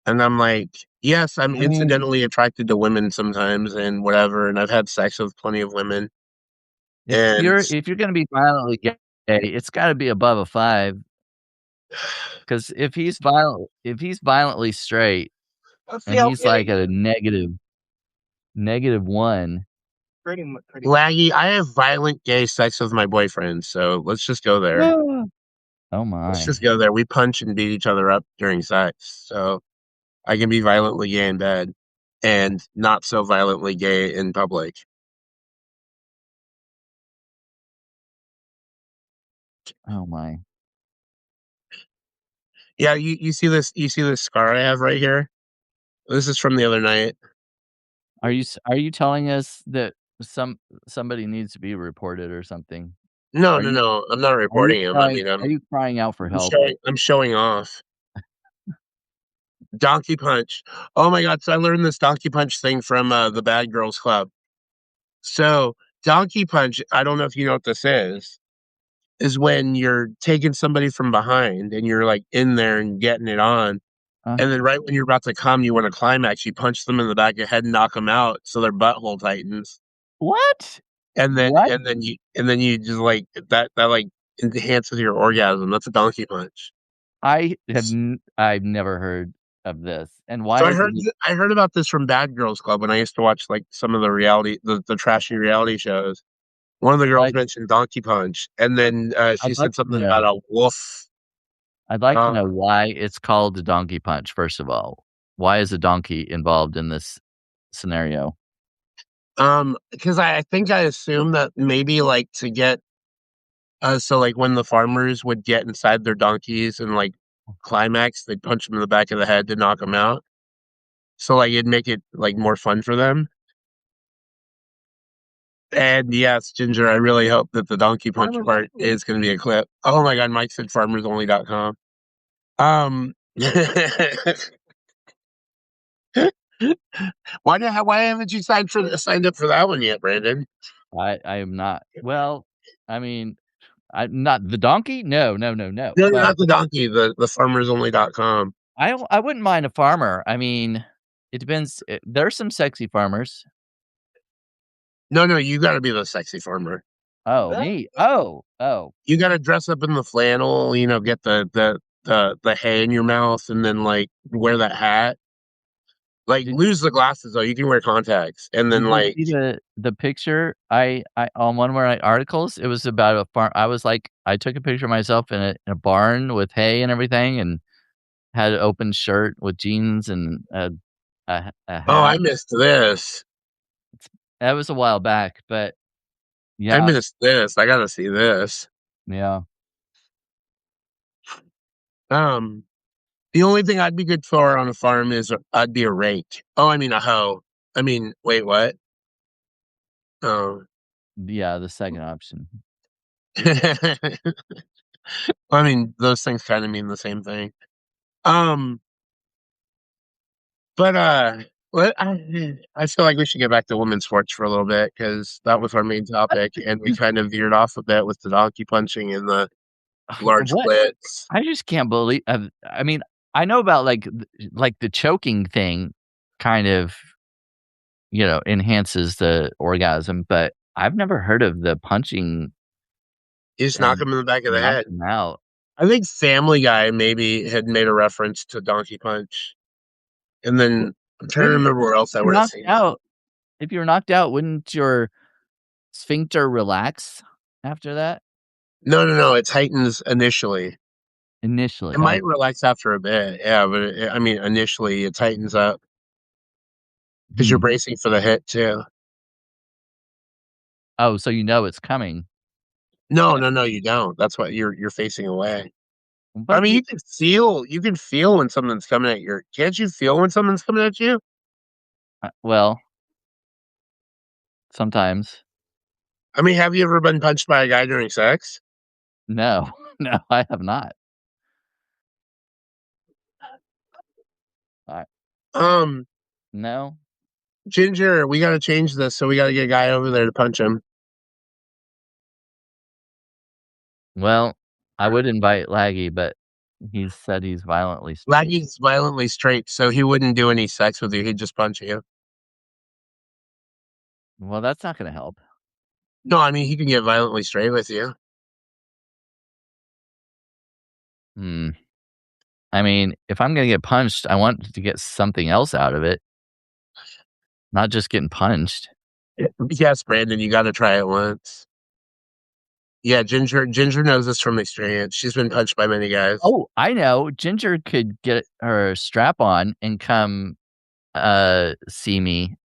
And I'm like, yes, I'm incidentally attracted to women sometimes and whatever, and I've had sex with plenty of women. And If you're gonna be violently gay, it's gotta be above a 5, 'cause if he's violently straight Let's see and how he's, like, gay. at a -1. Pretty. Laggy, I have violent gay sex with my boyfriend, so let's just go there. Oh Let's my. just go there. We punch and beat each other up during sex, so I can be violently gay in bed and not so violently gay in public. Oh my. Yeah, you see this scar I have right here? This is from the other night. Are you telling us that somebody needs to be reported or something? No, Are no, you no. I'm not reporting him. I mean, are you crying out for help? I'm showing off. Donkey punch. Oh my god, so I learned this donkey punch thing from the Bad Girls Club. So, donkey punch, I don't know if you know what this is when you're taking somebody from behind and you're like in there and getting it on. Uh, And then right when you're about to come, you want to climax, you punch them in the back of the head and knock them out so their butthole tightens. what? What? And then you just like that like enhances your orgasm. That's a donkey punch. I've never heard of this, and So why is it I heard about this from Bad Girls Club when I used to watch like some of the the trashy reality shows. One of the girls like mentioned Donkey Punch, and then she I'd like said to something about know a wolf. I'd like to Uh, know why it's called the donkey punch, first of all. Why is a donkey involved in this scenario? because I think I assumed that maybe like to get so like when the farmers would get inside their donkeys and like climax, they'd punch them in the back of the head to knock them out. So like it'd make it like more fun for them. And yes, Ginger, I really hope that the donkey punch part is going to be a clip. Oh my God, Mike said farmersonly.com. Um, why haven't you signed up for that one yet, Brandon? I am not well, I mean, I'm not the donkey? No, no, no, no, No, no, but not the donkey, the farmersonly.com. I wouldn't mind a farmer. I mean, it depends, there's some sexy farmers. No, no, you got to be the sexy farmer. Oh, me? Oh, oh. You got to dress up in the flannel, you know, get the hay in your mouth, and then like wear that hat. Like Did lose the glasses though. You can wear contacts, and then did you like see the picture I on one of my articles? It was about a farm. I was like, I took a picture of myself in a barn with hay and everything, and had an open shirt with jeans and a oh, I hat. missed this. That was a while back, but I yeah, missed this. I got to see this. yeah. Um, the only thing I'd be good for on a farm is I'd be a rake. Oh, I mean a hoe. I mean, wait, what? Oh, Yeah, the second option. I mean, those things kind of mean the same thing. Um, but I feel like we should get back to women's sports for a little bit because that was our main topic, and we kind of veered off a bit with the donkey punching and the large What? splits. I just can't believe I mean, I know about, like, the choking thing kind of, enhances the orgasm, but I've never heard of the punching You just knock and him in the back of the head. knocking out. I think Family Guy maybe had made a reference to Donkey Punch, and then I'm trying to Wouldn't remember where else I you're would have knocked seen it. out if you're knocked out, wouldn't your sphincter relax after that? No, no, no, it tightens initially. Initially, It might relax after a bit, yeah, but I mean, initially it tightens up because you're hmm. bracing for the hit too. Oh, so you know it's coming. No, you don't. That's why you're facing away. I But mean, you can feel when something's coming at your. Can't you feel when something's coming at you? well, sometimes. I mean, have you ever been punched by a guy during sex? No, no, I have not. I Um, no. Ginger, we got to change this, so we got to get a guy over there to punch him. Well, I would invite Laggy, but he said he's violently straight. Laggy's violently straight, so he wouldn't do any sex with you. He'd just punch you. Well, that's not gonna help. No, I mean he can get violently straight with you. Hmm. I mean, if I'm gonna get punched, I want to get something else out of it, not just getting punched. Yes, Brandon, you got to try it once. Yeah, Ginger knows this from experience. She's been punched by many guys. Oh, I know. Ginger could get her strap on and come, see me,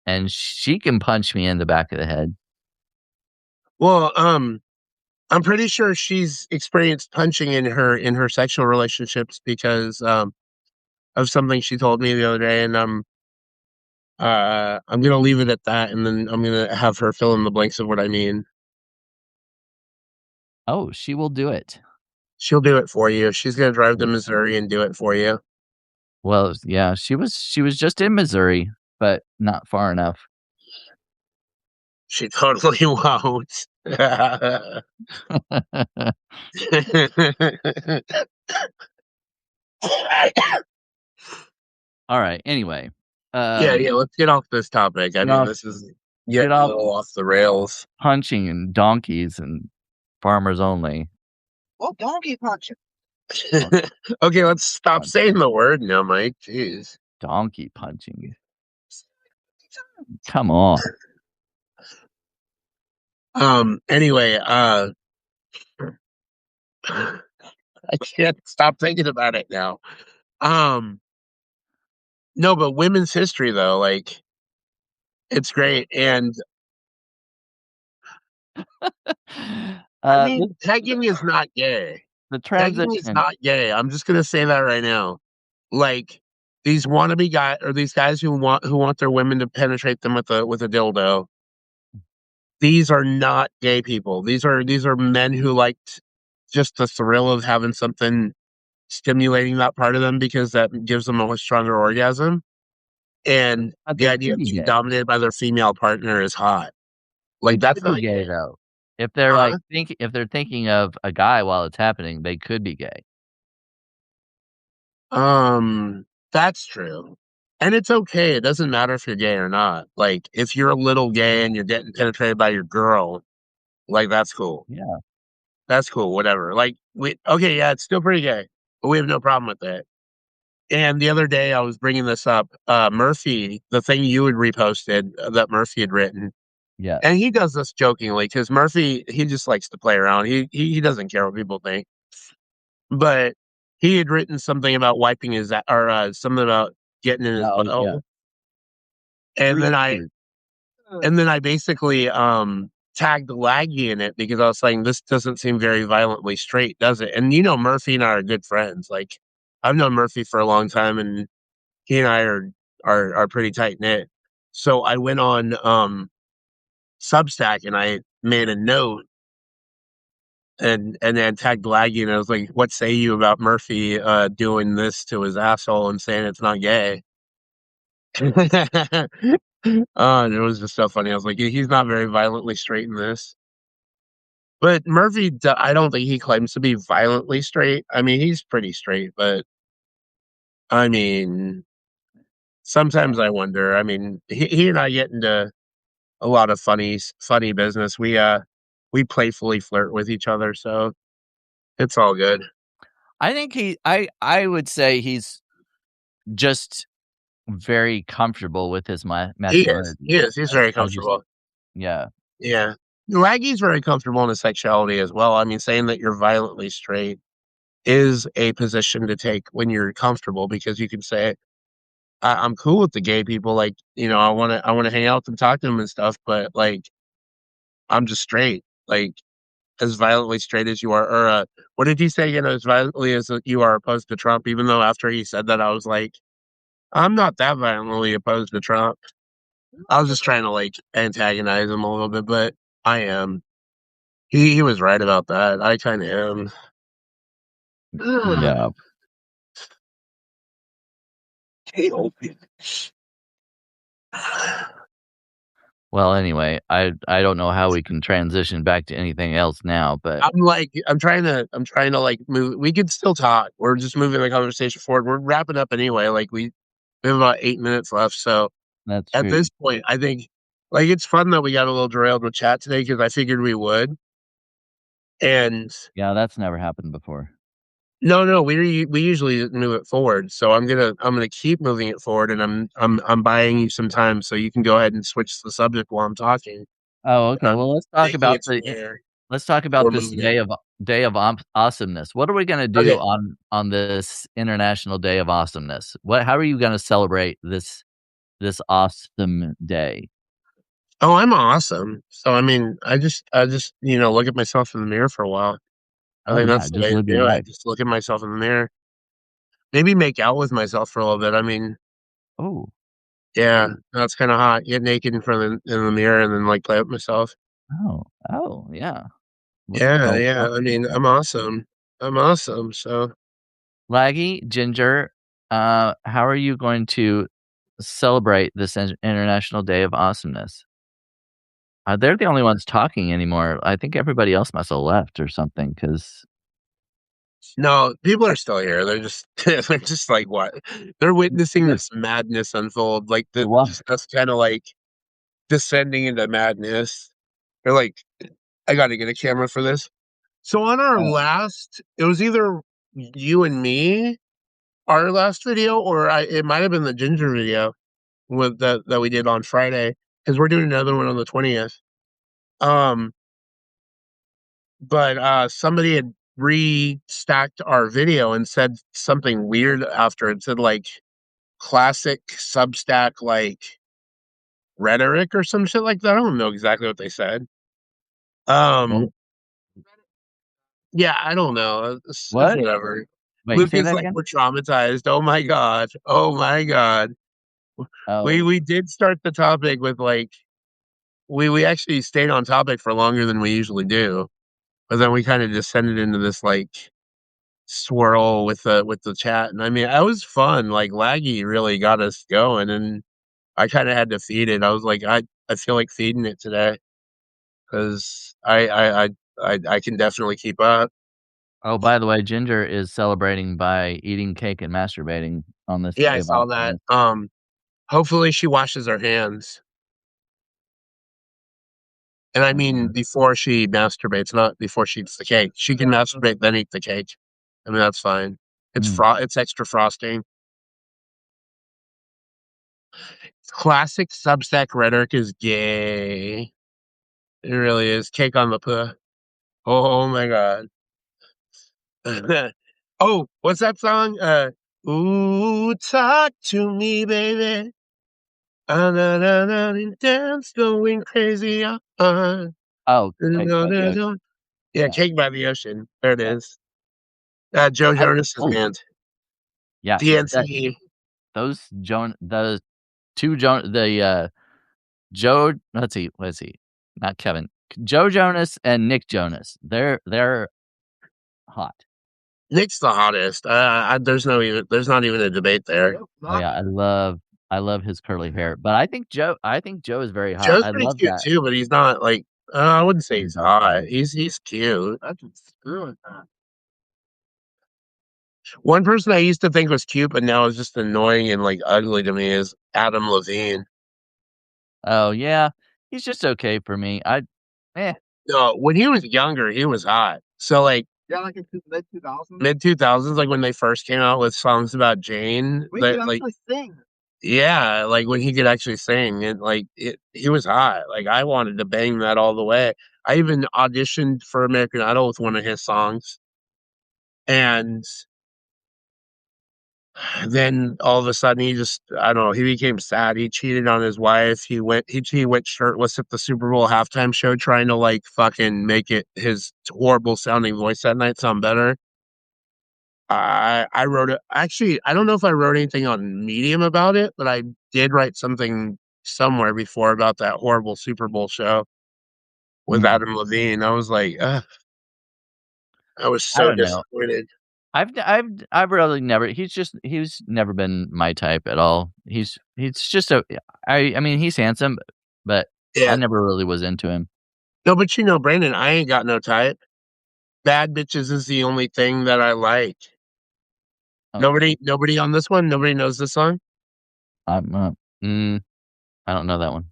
and she can punch me in the back of the head. Well, I'm pretty sure she's experienced punching in her sexual relationships because of something she told me the other day, and I'm gonna leave it at that, and then I'm gonna have her fill in the blanks of what I mean. Oh, she will do it. She'll do it for you. She's gonna drive to Missouri and do it for you. Well, yeah, she was just in Missouri, but not far enough. She totally won't. Alright, anyway, Yeah, let's get off this topic. I get mean, off this is get getting a off little off the rails. punching and donkeys and farmers only. Well, donkey punching. Okay, let's stop Punch saying the word now, Mike. Jeez. donkey punching. Come on. Anyway, I can't stop thinking about it now. Um, no, but women's history though, like it's great. And I The mean, tagging is not gay. the Tagging is transition not gay. I'm just gonna say that right now. Like these wannabe guys or these guys who want their women to penetrate them with a dildo. These are not gay people. These are men who liked just the thrill of having something stimulating that part of them because that gives them a much stronger orgasm. And but the they idea could of be being gay. dominated by their female partner is hot. They Like that's could be not gay, gay. though. If they're, Huh? if they're thinking of a guy while it's happening, they could be gay. That's true. And it's okay. It doesn't matter if you're gay or not. Like if you're a little gay and you're getting penetrated by your girl, like that's cool. Yeah. That's cool. Whatever. Like we okay, yeah, it's still pretty gay, but we have no problem with it. And the other day I was bringing this up. Murphy, the thing you had reposted that Murphy had written, and Yes. he does this jokingly because Murphy he just likes to play around. He doesn't care what people think. But he had written something about wiping his or something about getting in his Oh, yeah. butthole, and then I Retweeted. and then I basically tagged Laggy in it because I was saying this doesn't seem very violently straight, does it? And you know, Murphy and I are good friends. Like I've known Murphy for a long time, and he and I are pretty tight knit. So I went on Substack and I made a note and then tagged Laggy and I was like, "What say you about Murphy doing this to his asshole and saying it's not gay?" And it was just so funny. I was like, He's not very violently straight in this." But Murphy, I don't think he claims to be violently straight. I mean, he's pretty straight, but I mean, sometimes I wonder. I mean, he and I get into a lot of funny business. We playfully flirt with each other, so it's all good. I think I would say he's just very comfortable with his He is. masculinity. He is. He's very I just comfortable. yeah. Yeah. Laggy's very comfortable in his sexuality as well. I mean, saying that you're violently straight is a position to take when you're comfortable because you can say, I'm cool with the gay people. Like, I want to hang out with them, talk to them and stuff, but like, I'm just straight. Like, as violently straight as you are, or what did he say? You know, as violently as you are opposed to Trump. Even though after he said that, I was like, I'm not that violently opposed to Trump. I was just trying to like antagonize him a little bit, but I am. He was right about that. I kind of am. Yeah. Well, anyway, I don't know how we can transition back to anything else now, but I'm trying to like move. We could still talk. We're just moving the conversation forward. We're wrapping up anyway. Like we have about 8 minutes left. So that's at true. this point, I think like it's fun that we got a little derailed with chat today because I figured we would. And Yeah, that's never happened before. no, we usually move it forward. So I'm gonna keep moving it forward, and I'm buying you some time so you can go ahead and switch the subject while I'm talking. Oh, And okay. I'm Well, let's talk making about it to where we're this moving it. day of awesomeness. What are we gonna do Okay. on this International Day of Awesomeness? How are you gonna celebrate this awesome day? Oh, I'm awesome. So I mean, I just look at myself in the mirror for a while. I Oh think yeah, that's the just way to live your do it. life. Just look at myself in the mirror. Maybe make out with myself for a little bit. I mean, Oh, yeah, that's kind of hot. Get naked in the mirror and then like play with myself. oh yeah. Yeah, Well, yeah. I welcome mean, to I'm awesome. I'm awesome. So Laggy, Ginger, how are you going to celebrate this International Day of Awesomeness? They're the only ones talking anymore. I think everybody else must have left or something. Because no, people are still here. They're just they're just like what? They're witnessing this madness unfold. Like the Well, just us kind of like descending into madness. They're like, I got to get a camera for this. So on our oh, last, it was either you and me, our last video, or it might have been the Ginger video with that we did on Friday because we're doing another one on the 20th. Um, but somebody had restacked our video and said something weird after it said like classic Substack like rhetoric or some shit like that. I don't know exactly what they said. well, Um, yeah, I don't know. It's what? whatever. Wait, Luke say is that like, again? we're traumatized. Oh my god. Oh my god. Oh, We did start the topic with like we actually stayed on topic for longer than we usually do, but then we kind of descended into this like swirl with the chat, and I mean, it was fun. Like Laggy really got us going, and I kind of had to feed it. I was like, I feel like feeding it today because I can definitely keep up. oh, by the way, Ginger is celebrating by eating cake and masturbating on this Yeah, I day of saw that. awesomeness. Hopefully she washes her hands. And I mean Okay. before she masturbates, not before she eats the cake. She can masturbate, then eat the cake. I mean, that's fine. Mm. It's extra frosting. Classic Substack rhetoric is gay. It really is. Cake on the puh. Oh my god. Oh, what's that song? Ooh, talk to me, baby. Ah, na, na, na, dance going crazy. Oh, Cake No, by the no, Ocean. no. Yeah, Yeah, Cake by the Ocean. There it yeah. is. Joe I Jonas's oh, band. yeah, that DNC. the 2 Joan the, Joe let's see, not Kevin. Joe Jonas and Nick Jonas. They're hot. Nick's the hottest. There's not even a debate there. Oh, yeah, I love his curly hair, but I think Joe is very hot. Joe's I pretty love cute that. too, but he's not like I wouldn't say he's hot. He's cute. One person I used to think was cute, but now is just annoying and like ugly to me is Adam Levine. Oh, yeah, he's just okay for me. Eh, No, when he was younger, he was hot. So like Yeah, like in mid 2000s. mid 2000s, like when they first came out with songs about Jane, We that could like actually sing. yeah, like when he could actually sing and he was hot. Like I wanted to bang that all the way. I even auditioned for American Idol with one of his songs. And Then all of a sudden he just I don't know, he became sad. He cheated on his wife. He went shirtless at the Super Bowl halftime show trying to like fucking make it his horrible sounding voice that night sound better. I wrote it actually, I don't know if I wrote anything on Medium about it, but I did write something somewhere before about that horrible Super Bowl show with Mm. Adam Levine. I was like, ugh, I was I so don't know. disappointed. I've really never he's never been my type at all. He's just a I mean, he's handsome, but I Yeah. never really was into him. No, but you know, Brandon, I ain't got no type. Bad bitches is the only thing that I like. Okay. Nobody on this one? Nobody knows this song? I'm, mm, I don't know that one.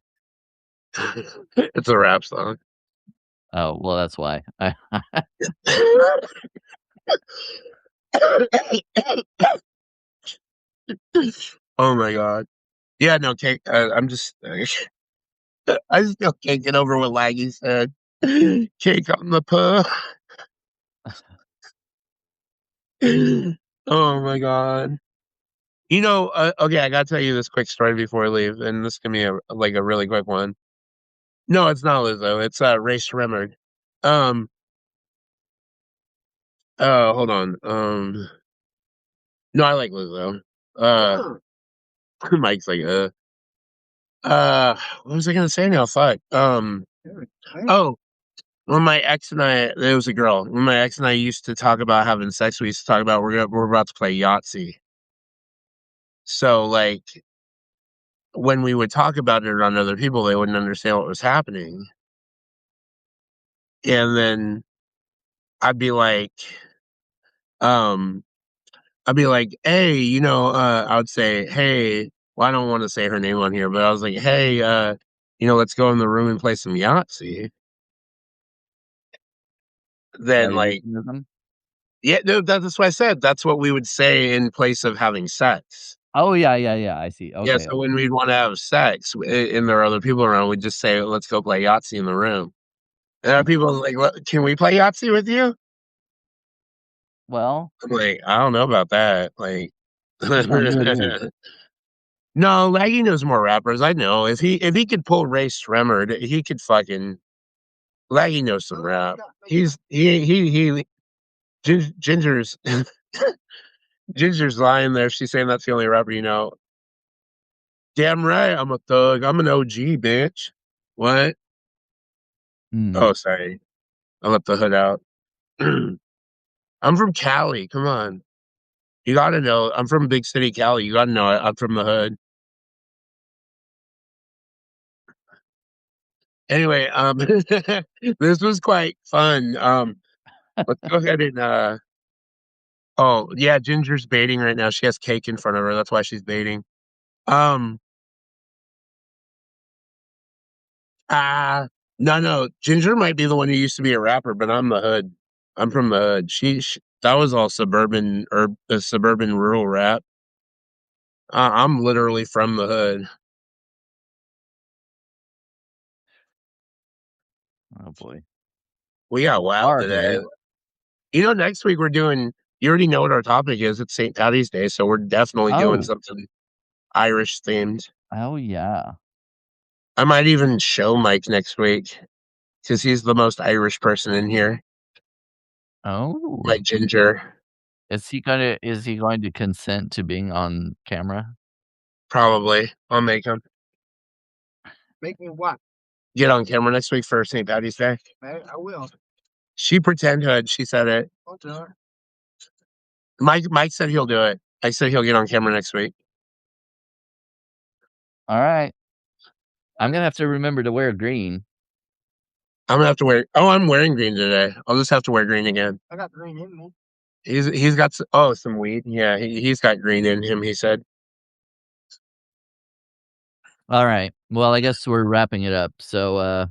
It's a rap song. Oh, well, that's why. Oh my god. Yeah, no, cake. I'm just, I still can't get over what Laggy said. Cake on the puh. Oh my god. You know, okay, I gotta tell you this quick story before I leave, and this can be like a really quick one. No, it's not Lizzo. It's Ray Shremmerd. Um. Hold on. No, I like Lizzo. Uh, Mike's like, what was I gonna say now? Fuck. Oh, when my ex and I, it was a girl. When my ex and I used to talk about having sex, we used to talk about we're about to play Yahtzee. So like when we would talk about it around other people, they wouldn't understand what was happening. And then I'd be like, um, I'd be like, hey, you know, I would say, hey, well, I don't want to say her name on here, but I was like, hey, you know, let's go in the room and play some Yahtzee. Is that Then a like, euphemism? yeah, no, that's what I said. That's what we would say in place of having sex. Oh, yeah, yeah, yeah, I see. Yeah, Okay. so when we'd want to have sex and there are other people around, we'd just say, let's go play Yahtzee in the room. And there are people like, can we play Yahtzee with you? Well, I'm like, I don't know about that. Like, depends on who it is. no, Laggy knows more rappers. I know if he could pull Ray Shremmerd, he could fucking Laggy knows some rap. He Ginger's Ginger's lying there. She's saying that's the only rapper you know. Damn right, I'm a thug. I'm an OG, bitch. What? Mm. Oh, sorry. I left the hood out. I'm from Cali. Come on. You gotta know. I'm from big city Cali. You gotta know I'm from the hood. Anyway, this was quite fun. Let's go ahead and oh yeah, Ginger's baiting right now. She has cake in front of her. That's why she's baiting. Um ah no no. Ginger might be the one who used to be a rapper, but I'm the hood. I'm from the hood. She that was all suburban or suburban rural rap. I'm literally from the hood. Oh, boy. We got wild Our today. hood. You know, next week we're doing. You already know what our topic is. It's St. Patty's Day, so we're definitely doing Oh. something Irish themed. Oh, yeah. I might even show Mike next week because he's the most Irish person in here. Oh. Like Ginger, Is he going to consent to being on camera? probably. I'll make him Make me what? get on camera next week for St. Patty's Day. I will. She pretend hood. She said it. I'll do it. Mike said he'll do it. I said he'll get on camera next week. Alright. I'm gonna have to remember to wear green. I'm gonna have to wear. Oh, I'm wearing green today. I'll just have to wear green again. I got green in me. He's got some weed. Yeah, he's got green in him. He said. Alright. Well, I guess we're wrapping it up. So,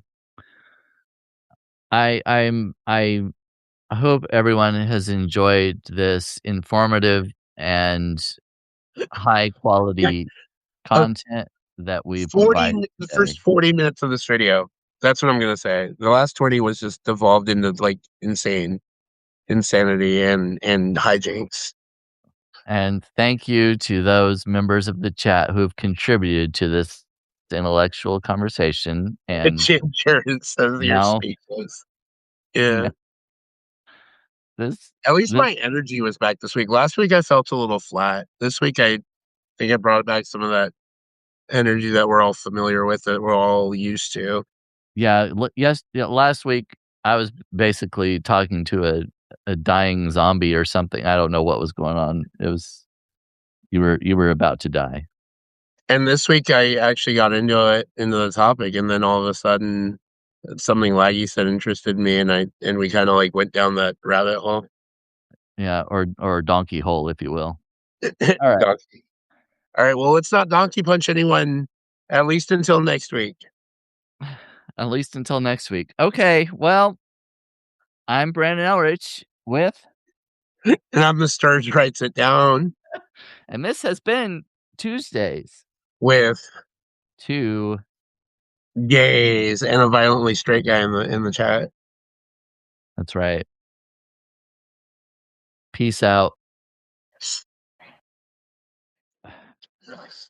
I hope everyone has enjoyed this informative and high Yeah, quality uh, content that we provided the today. first 40 minutes of this video. That's what I'm gonna say. The last 20 was just devolved into like insanity and hijinks. And thank you to those members of the chat who have contributed to this intellectual conversation. And Ginger says you're now, speechless. Yeah. this At least this my energy was back this week. Last week I felt a little flat. This week I think I brought back some of that energy that we're all familiar with, that we're all used to. yeah, last week I was basically talking to a dying zombie or something. I don't know what was going on. It was you were about to die. And this week I actually got into the topic, and then all of a sudden something laggy said interested me, and we kind of like went down that rabbit hole. Yeah, or donkey hole, if you will. All right. Donkey. All right, well, let's not donkey punch anyone, at least until next week. At least until next week. Okay, well, I'm Brandon Ellrich with, And I'm the Sturge writes it down and this has been Tuesdays with to gays and a violently straight guy in the chat. That's right. Peace out. Nice.